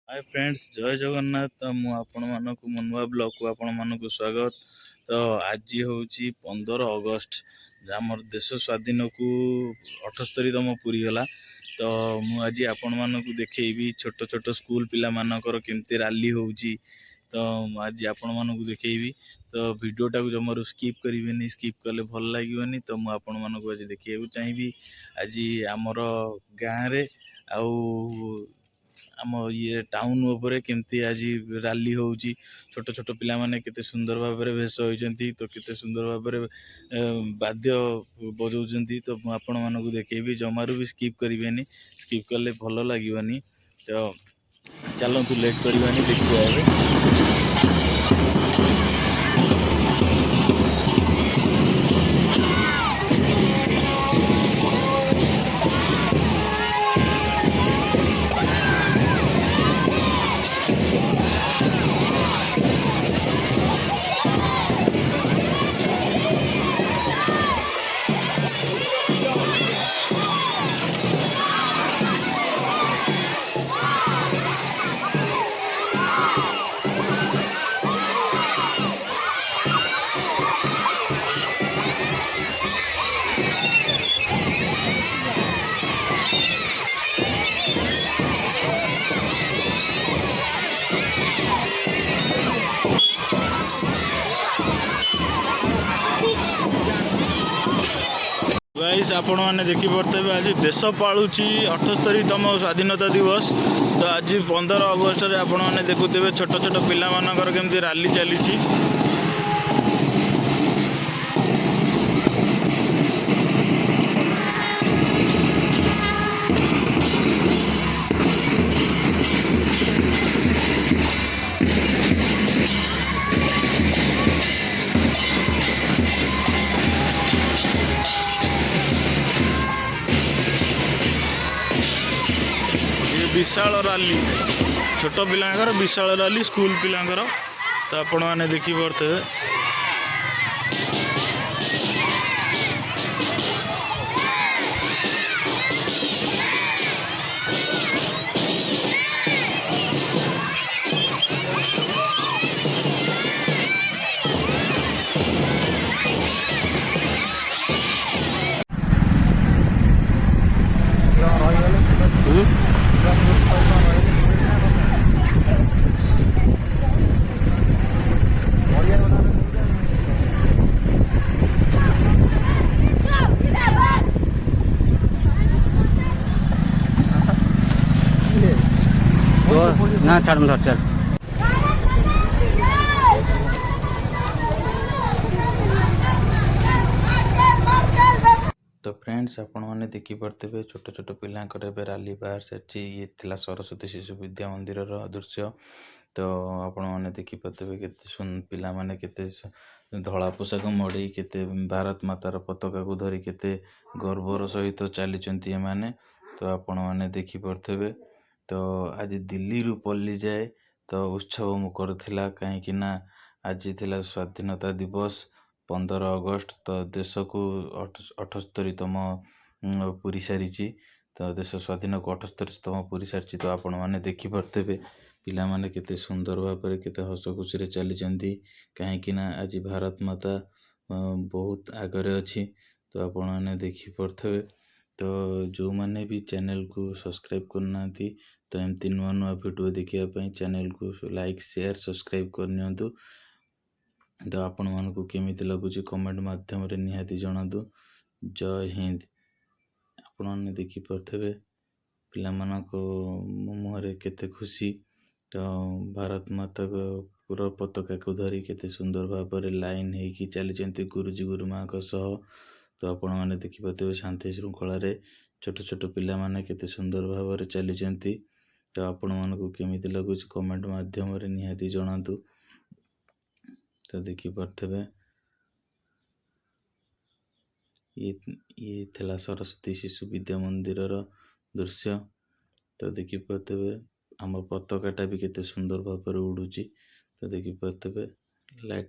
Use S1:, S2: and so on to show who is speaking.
S1: Hi friends, जय जगन्नाथ। तो मु आपण मानक मनुआ ब्लॉग को आपण मानक स्वागत। तो आज हूँ 15 अगस्त, आमर देश स्वाधीन को 78तम पूरी गला। तो मु आज आपण मानक देखी छोट छोट स्कूल पिला मानकर केमती रैली होउची। तो आज आपण मानक देखी तो वीडियोटा को जमार स्किप करेंगे, स्किप कले भल लगे। तो मु आपण मानक आज देखा चाहिए आज आमर गाँव रे आउ आम ये टाउन उपरे केमती आज रैली होउची। छोट छोट पिला माने केते सुंदर भाव में भेष होइचंती, तो केते सुंदर भाव में वाद्य बजाउचंती। तो आपण मानक देखेबी, जमारू भी स्किप करेंगे, स्किप कले भल लगे। तो चलतु लेट करवानी, देखिए। गाइस, आपण मैंने देखिपे आज देश पालुची 78तम स्वाधीनता दिवस। तो आज 15 अगस्त आपण मैंने देखुवे छोट छोट पिला मानकर केमती रैली चली। विशाल रैली, छोट पिलांकर विशाल रैली, स्कूल पिलांकर। तो आपण मैंने देखी पारे
S2: ना छाड़ मत चल।
S1: तो फ्रेंड्स, आपण मैंने देखी पारे छोट छोट पिलांकर रैली बाहर सारी। ये थिला सरस्वती शिशु विद्या मंदिर दृश्य। तो आपण मैंने देखी पारे के पिला माने केते धला पोशाक मड़ी केते भारत मातार पताका को धरी केते गर्वर सहित चली माने। तो आपण मैंने देखी पारे। तो आज दिल्ली रु पल्ली जाए तो उत्सव मुकर थिला, कहीं ना आज थिला स्वाधीनता दिवस 15 अगस्त। तो देश को 78तम पूरी सारी। तो देश स्वाधीन को 78तम पूरी सारी। तो आपण मैंने देखी पारे पिला माने केते सुंदर भाव में केते हस खुशी चली, कहीं ना आज भारत माता बहुत आगरे अच्छी। तो आपण मैंने देखी पारे। तो जो मैंने भी चैनल को सब्सक्राइब करना, तो एमती नुआ नुआ वीडियो देखापी चैनल को लाइक शेयर सब्सक्राइब करनी। तो आपण मानक केमिति लगुच कमेंट माध्यम रे निहाती जणातु। जय हिंद। आपण माने देखि पारे पिला मानक मुहरे केते खुशी। तो भारत माता पूरा पताका को धरी केते सुंदर भाव में लाइन होगी चली गुरुजी गुरुमा सह। तो आपण मैंने देखी पारे शांति श्रृंखला रे छोट छोट पिला माने केते सुंदर भाव में चली। तो आपण मानक केमिति लगुच कमेंट माध्यम रे निहाती जणातु। तो देखी पारे ये थिला सरस्वती शिशु विद्या मंदिर दृश्य। तो देखी पारे आम पताकाटा भी केते सुंदर भाव में उड़ूची। तो देखी पारे लाइट